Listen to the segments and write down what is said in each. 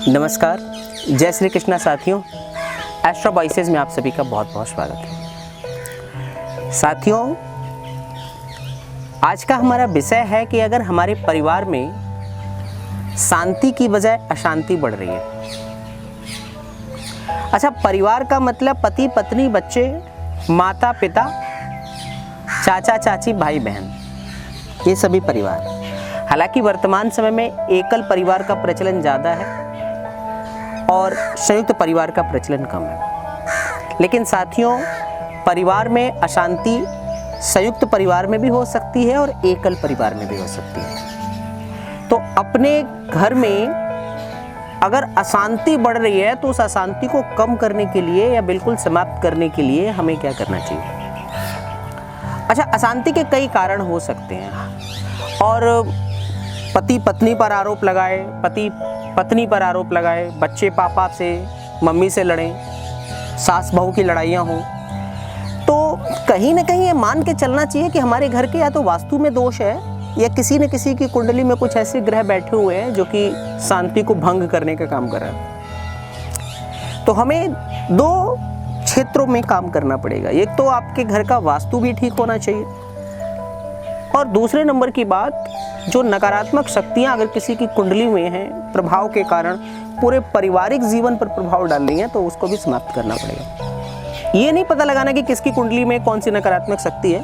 नमस्कार, जय श्री कृष्णा साथियों। एस्ट्रो वॉइसेस में आप सभी का बहुत बहुत स्वागत है। साथियों, आज का हमारा विषय है कि अगर हमारे परिवार में शांति की बजाय अशांति बढ़ रही है। अच्छा, परिवार का मतलब पति पत्नी, बच्चे, माता पिता, चाचा चाची, भाई बहन, ये सभी परिवार। हालांकि वर्तमान समय में एकल परिवार का प्रचलन ज़्यादा है और संयुक्त परिवार का प्रचलन कम है। लेकिन साथियों, परिवार में अशांति संयुक्त परिवार में भी हो सकती है और एकल परिवार में भी हो सकती है। तो अपने घर में अगर अशांति बढ़ रही है तो उस अशांति को कम करने के लिए या बिल्कुल समाप्त करने के लिए हमें क्या करना चाहिए? अच्छा, अशांति के कई कारण हो सकते हैं और पति पत्नी पर आरोप लगाए, पति पत्नी पर आरोप लगाए, बच्चे पापा से, मम्मी से लड़ें, सास बहू की लड़ाइयाँ हों, तो कहीं ना कहीं ये मान के चलना चाहिए कि हमारे घर के या तो वास्तु में दोष है या किसी न किसी की कुंडली में कुछ ऐसे ग्रह बैठे हुए हैं जो कि शांति को भंग करने का काम कर रहा है। तो हमें दो क्षेत्रों में काम करना पड़ेगा। एक तो आपके घर का वास्तु भी ठीक होना चाहिए और दूसरे नंबर की बात, जो नकारात्मक शक्तियां अगर किसी की कुंडली में हैं, प्रभाव के कारण पूरे पारिवारिक जीवन पर प्रभाव डाल रही हैं, तो उसको भी समाप्त करना पड़ेगा। ये नहीं पता लगाना कि किसकी कुंडली में कौन सी नकारात्मक शक्ति है।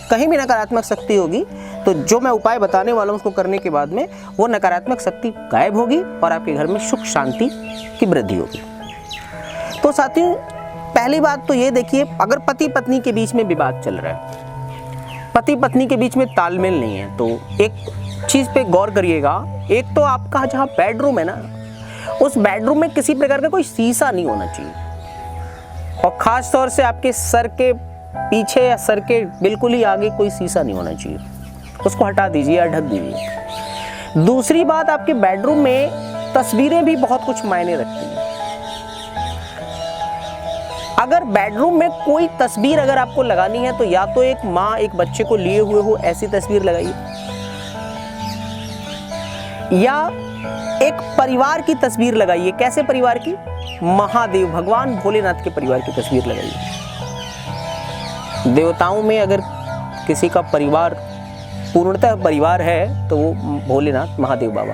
कहीं भी नकारात्मक शक्ति होगी तो जो मैं उपाय बताने वाला हूँ उसको करने के बाद में वो नकारात्मक शक्ति गायब होगी और आपके घर में सुख शांति की वृद्धि होगी। तो साथियों, पहली बात तो ये देखिए, अगर पति पत्नी के बीच में विवाद चल रहा है, पति पत्नी के बीच में तालमेल नहीं है, तो एक चीज पे गौर करिएगा। एक तो आपका जहाँ बेडरूम है ना, उस बेडरूम में किसी प्रकार का कोई शीशा नहीं होना चाहिए और खास तौर से आपके सर के पीछे या सर के बिल्कुल ही आगे कोई शीशा नहीं होना चाहिए। उसको हटा दीजिए या ढक दीजिए। दूसरी बात, आपके बेडरूम में तस्वीरें भी बहुत कुछ मायने रखती हैं। अगर बेडरूम में कोई तस्वीर अगर आपको लगानी है तो या तो एक माँ एक बच्चे को लिए हुए हो ऐसी तस्वीर लगाइए, या एक परिवार की तस्वीर लगाइए। कैसे परिवार की? महादेव भगवान भोलेनाथ के परिवार की तस्वीर लगाइए। देवताओं में अगर किसी का परिवार पूर्णतः परिवार है तो वो भोलेनाथ महादेव बाबा,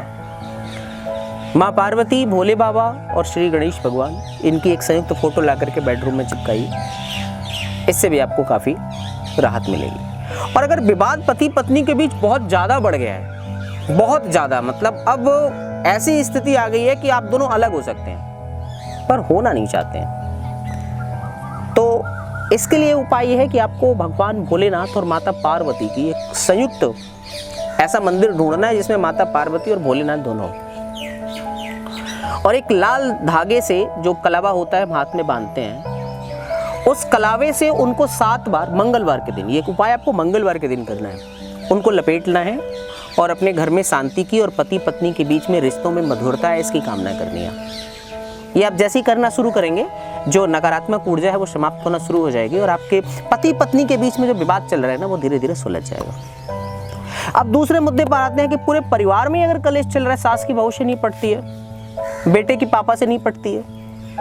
माँ पार्वती, भोले बाबा और श्री गणेश भगवान, इनकी एक संयुक्त फोटो ला करके बेडरूम में चिपकाइए। इससे भी आपको काफ़ी राहत मिलेगी। और अगर विवाद पति पत्नी के बीच बहुत ज़्यादा बढ़ गया है, बहुत ज़्यादा, मतलब अब ऐसी स्थिति आ गई है कि आप दोनों अलग हो सकते हैं पर होना नहीं चाहते हैं, तो इसके लिए उपाय यह है कि आपको भगवान भोलेनाथ और माता पार्वती की एक संयुक्त ऐसा मंदिर ढूंढना है जिसमें माता पार्वती और भोलेनाथ दोनों, और एक लाल धागे से जो कलावा होता है हाथ में बांधते हैं, उस कलावे से उनको 7 बार मंगलवार के दिन, ये उपाय आपको मंगलवार के दिन करना है, उनको लपेटना है और अपने घर में शांति की और पति पत्नी के बीच में रिश्तों में मधुरता है इसकी कामना करनी है। ये आप जैसे ही करना शुरू करेंगे, जो नकारात्मक ऊर्जा है वो समाप्त होना शुरू हो जाएगी और आपके पति पत्नी के बीच में जो विवाद चल रहा है ना, वो धीरे धीरे सुलझ जाएगा। अब दूसरे मुद्दे पर आते हैं कि पूरे परिवार में अगर कलेश चल रहा है, सास की बहू से नहीं पटती है, बेटे की पापा से नहीं पटती है,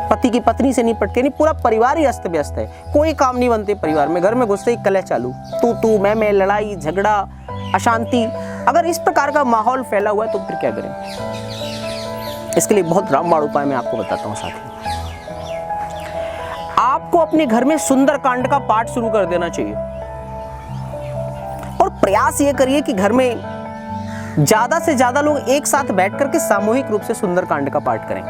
पति की पत्नी से नहीं पटती है, नहीं पूरा परिवार ही अस्त व्यस्त है, कोई काम नहीं बनते परिवार में, घर में घुसते ही कलेश चालू, तू मैं, लड़ाई झगड़ा, अशांति। अगर इस प्रकार का माहौल फैला हुआ है तो फिर क्या करें? इसके लिए बहुत रामबाण उपाय मैं आपको बताता हूँ साथियों। आपको अपने घर में सुंदरकांड का पाठ शुरू कर देना चाहिए और प्रयास ये करिए कि घर में ज्यादा से ज्यादा लोग एक साथ बैठ करके सामूहिक रूप से सुंदरकांड का पाठ करें।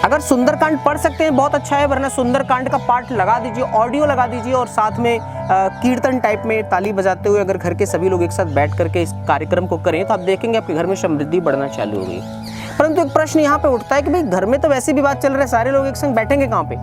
अगर सुंदरकांड पढ़ सकते हैं बहुत अच्छा है, वरना सुंदरकांड का पाठ लगा दीजिए, ऑडियो लगा दीजिए और साथ में कीर्तन टाइप में ताली बजाते हुए अगर घर के सभी लोग एक साथ बैठ करके इस कार्यक्रम को करें तो आप देखेंगे आपके घर में समृद्धि बढ़ना चालू हो गई। परंतु एक प्रश्न यहाँ पे उठता है कि भाई घर में तो वैसे विवाद चल रहे हैं, सारे लोग एक संग बैठेंगे कहाँ पे?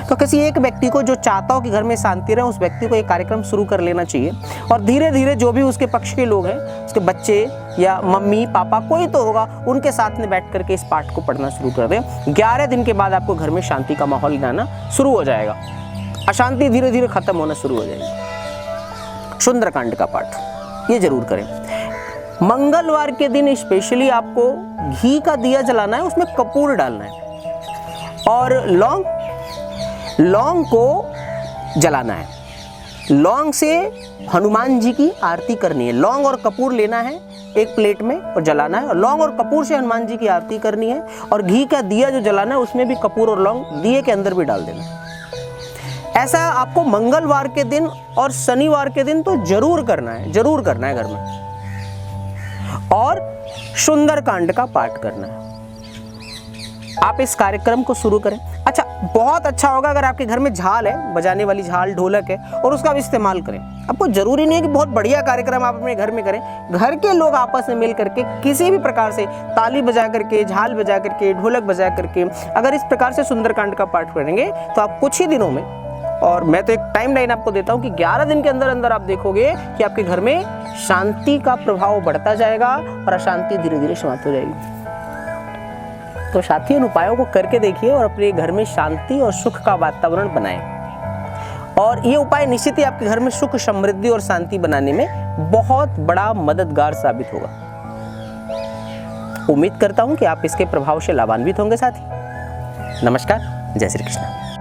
तो किसी एक व्यक्ति को जो चाहता हो कि घर में शांति रहे, उस व्यक्ति को एक कार्यक्रम शुरू कर लेना चाहिए और धीरे धीरे जो भी उसके पक्ष के लोग हैं, उसके बच्चे या मम्मी पापा कोई तो होगा, उनके साथ में बैठ करके इस पाठ को पढ़ना शुरू कर दें। 11 दिन के बाद आपको घर में शांति का माहौल आना शुरू हो जाएगा, अशांति धीरे धीरे खत्म होना शुरू हो जाएगी। सुंदरकांड का पाठ ये जरूर करें। मंगलवार के दिन स्पेशली आपको घी का दिया जलाना है, उसमें कपूर डालना है और लौंग को जलाना है। लौंग से हनुमान जी की आरती करनी है। लौंग और कपूर लेना है एक प्लेट में और जलाना है, और लौंग और कपूर से हनुमान जी की आरती करनी है, और घी का दिया जो जलाना है उसमें भी कपूर और लौंग दिए के अंदर भी डाल देना है। ऐसा आपको मंगलवार के दिन और शनिवार के दिन तो जरूर करना है घर में। और सुंदरकांड का पाठ करना है। आप इस कार्यक्रम को शुरू करें। अच्छा, बहुत अच्छा होगा अगर आपके घर में झाल है, बजाने वाली झाल, ढोलक है, और उसका भी इस्तेमाल करें। आपको जरूरी नहीं है कि बहुत बढ़िया कार्यक्रम आप अपने घर में करें। घर के लोग आपस में मिल करके किसी भी प्रकार से ताली बजा करके, झाल बजा करके, ढोलक बजा करके अगर इस प्रकार से सुंदरकांड का पाठ करेंगे तो आप कुछ ही दिनों में, और मैं तो एक टाइम लाइन आपको देता हूं कि 11 दिन के अंदर अंदर आप देखोगे कि आपके घर में शांति का प्रभाव बढ़ता जाएगा और अशांति धीरे धीरे समाप्त हो जाएगी। तो साथियों, इन उपायों को करके देखिए और अपने घर में शांति और सुख का वातावरण बनाएं। और ये उपाय निश्चित ही आपके घर में सुख, समृद्धि और शांति बनाने में बहुत बड़ा मददगार साबित होगा। उम्मीद करता हूं कि आप इसके प्रभाव से लाभान्वित होंगे। साथी, नमस्कार, जय श्री कृष्ण।